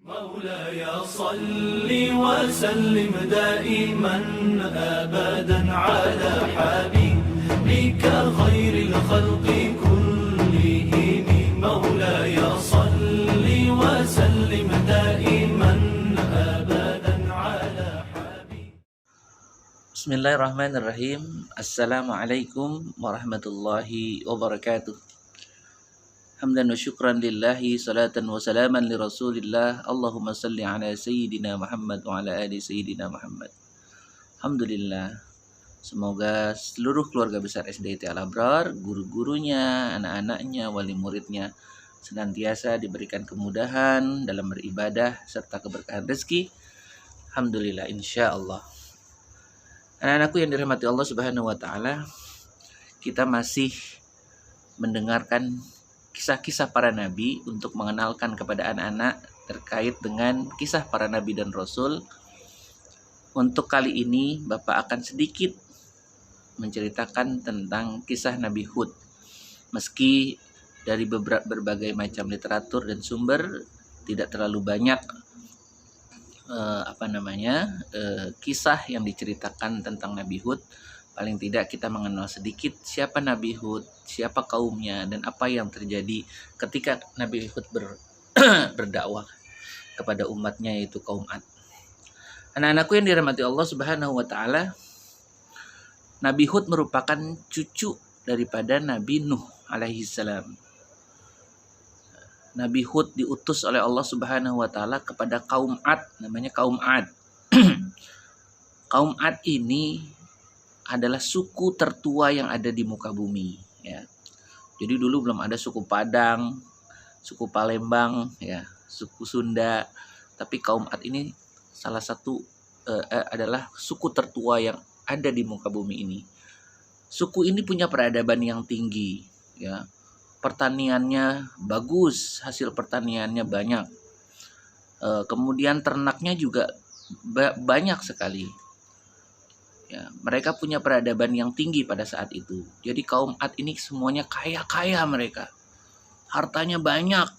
مولاي صل وسلم دائما أبدا على حبيبك خير الخلق كلهم مولاي صل وسلم دائما أبدا على حبيبك. Bismillahirrahmanirrahim. Assalamualaikum warahmatullahi wabarakatuh. Hamdan wa syukran lillahi, salatan wa salaman li rasulillah. Allahumma salli ala sayyidina Muhammad wa ala ali sayyidina Muhammad. Alhamdulillah. Semoga seluruh keluarga besar SDIT Al-Abrar, guru-gurunya, anak-anaknya, wali muridnya senantiasa diberikan kemudahan dalam beribadah serta keberkahan rezeki. Alhamdulillah, insya Allah. Anak-anakku yang dirahmati Allah Subhanahu wa taala, kita masih mendengarkan kisah-kisah para nabi untuk mengenalkan kepada anak-anak terkait dengan kisah para nabi dan rasul. Untuk kali ini Bapak akan sedikit menceritakan tentang kisah Nabi Hud. Meski dari berbagai macam literatur dan sumber tidak terlalu banyak kisah yang diceritakan tentang Nabi Hud, paling tidak kita mengenal sedikit siapa Nabi Hud, siapa kaumnya, dan apa yang terjadi ketika Nabi Hud berdakwah kepada umatnya, yaitu kaum Ad. Anak-anakku yang dirahmati Allah Subhanahu wa taala, Nabi Hud merupakan cucu daripada Nabi Nuh alaihi salam. Nabi Hud diutus oleh Allah Subhanahu wa taala kepada kaum Ad, namanya kaum Ad. Kaum Ad ini adalah suku tertua yang ada di muka bumi, ya. Jadi dulu belum ada suku Padang, suku Palembang, ya, suku Sunda, tapi kaum Ad ini salah satu adalah suku tertua yang ada di muka bumi ini. Suku ini punya peradaban yang tinggi, ya. Pertaniannya bagus, hasil pertaniannya banyak. Kemudian ternaknya juga banyak sekali. Ya, mereka punya peradaban yang tinggi pada saat itu. Jadi kaum Ad ini semuanya kaya-kaya mereka. Hartanya banyak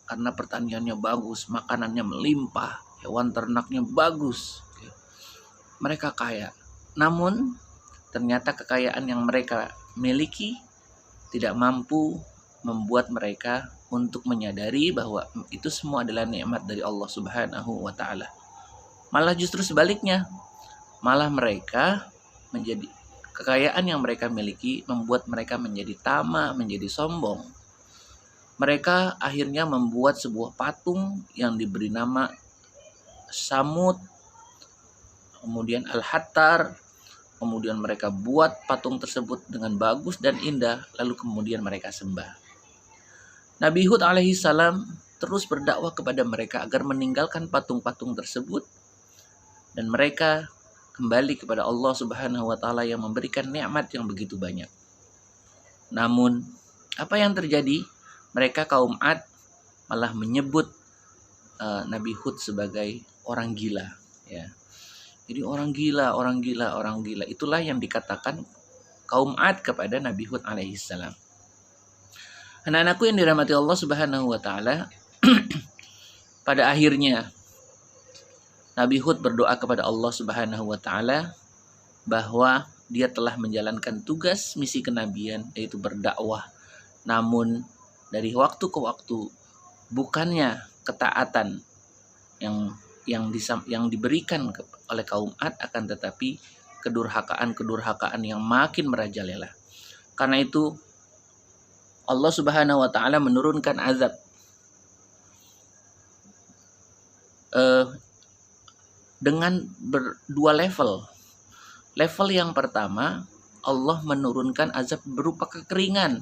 karena pertaniannya bagus, makanannya melimpah, hewan ternaknya bagus. Mereka kaya. Namun ternyata kekayaan yang mereka miliki tidak mampu membuat mereka untuk menyadari bahwa itu semua adalah nikmat dari Allah Subhanahu wa taala. Malah justru sebaliknya. Malah mereka menjadi kekayaan yang mereka miliki membuat mereka menjadi tamak, menjadi sombong. Mereka akhirnya membuat sebuah patung yang diberi nama Samud, kemudian Al-Hattar. Kemudian mereka buat patung tersebut dengan bagus dan indah, lalu kemudian mereka sembah. Nabi Hud alaihi salam terus berdakwah kepada mereka agar meninggalkan patung-patung tersebut, dan mereka kembali kepada Allah Subhanahu wa taala yang memberikan nikmat yang begitu banyak. Namun, apa yang terjadi? Mereka kaum Ad malah menyebut Nabi Hud sebagai orang gila, ya. Jadi orang gila. Itulah yang dikatakan kaum Ad kepada Nabi Hud alaihi salam. Anak-anakku yang dirahmati Allah Subhanahu wa taala, pada akhirnya Nabi Hud berdoa kepada Allah Subhanahu wa taala bahwa dia telah menjalankan tugas misi kenabian, yaitu berdakwah. Namun dari waktu ke waktu bukannya ketaatan yang diberikan oleh kaum Ad, akan tetapi kedurhakaan yang makin merajalela. Karena itu Allah Subhanahu wa taala menurunkan azab dengan berdua level. Level yang pertama, Allah menurunkan azab berupa kekeringan.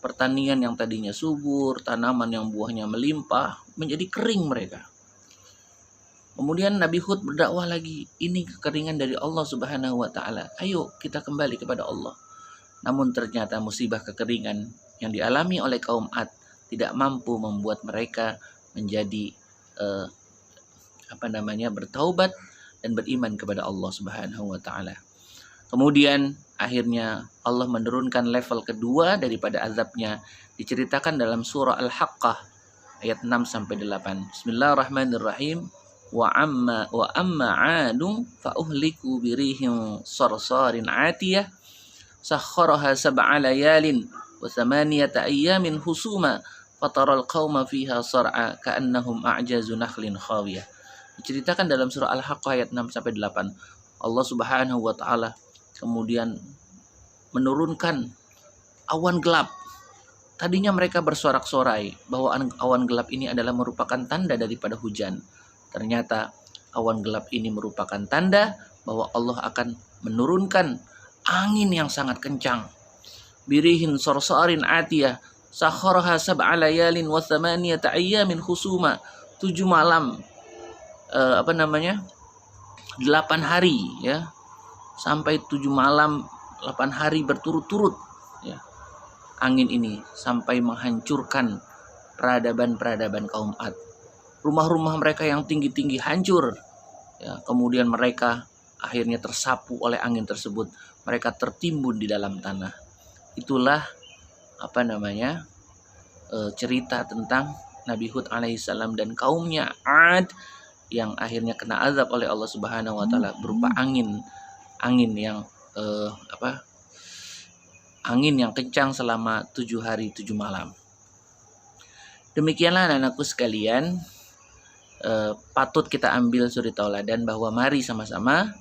Pertanian yang tadinya subur, tanaman yang buahnya melimpah, menjadi kering mereka. Kemudian Nabi Hud berdakwah lagi, ini kekeringan dari Allah Subhanahu wa taala. Ayo kita kembali kepada Allah. Namun ternyata musibah kekeringan yang dialami oleh kaum Ad tidak mampu membuat mereka menjadi bertaubat dan beriman kepada Allah Subhanahu wa taala. Kemudian akhirnya Allah menurunkan level kedua daripada azabnya, diceritakan dalam surah Al-Haqqah ayat 6 sampai 8. Bismillahirrahmanirrahim. Wa amma 'adun fa uhliku birihim sarsarin 'atiyah sakhkharaha sab'a layalin wa thamaniyata ayyamin husuma fataral qauma fiha sar'a ka'annahum a'jazu nakhlin khawiyah. Diceritakan dalam surah Al-Haqqah ayat 6 sampai 8. Allah Subhanahu wa taala kemudian menurunkan awan gelap. Tadinya mereka bersorak-sorai bahwa awan gelap ini adalah merupakan tanda daripada hujan. Ternyata awan gelap ini merupakan tanda bahwa Allah akan menurunkan angin yang sangat kencang. Birihin sorsarin atiyah sakharaha sab'a layalin wa thamaniyata ayyamin husuma. 7 malam 8 hari ya. Sampai 7 malam 8 hari berturut-turut ya. Angin ini sampai menghancurkan peradaban-peradaban kaum Ad. Rumah-rumah mereka yang tinggi-tinggi hancur. Ya, kemudian mereka akhirnya tersapu oleh angin tersebut. Mereka tertimbun di dalam tanah. Itulah cerita tentang Nabi Hud alaihissalam dan kaumnya Ad yang akhirnya kena azab oleh Allah Subhanahu wa taala berupa angin yang angin yang kencang selama 7 hari 7 malam. Demikianlah anak-anakku sekalian, patut kita ambil suri tauladan bahwa mari sama-sama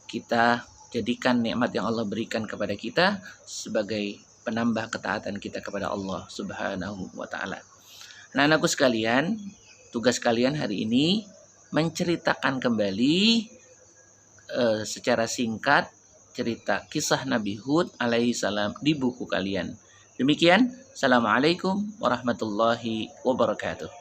kita jadikan nikmat yang Allah berikan kepada kita sebagai penambah ketaatan kita kepada Allah Subhanahu wa taala. Anak-anakku sekalian, tugas kalian hari ini menceritakan kembali secara singkat cerita kisah Nabi Hud alaihissalam di buku kalian. Demikian, Assalamualaikum warahmatullahi wabarakatuh.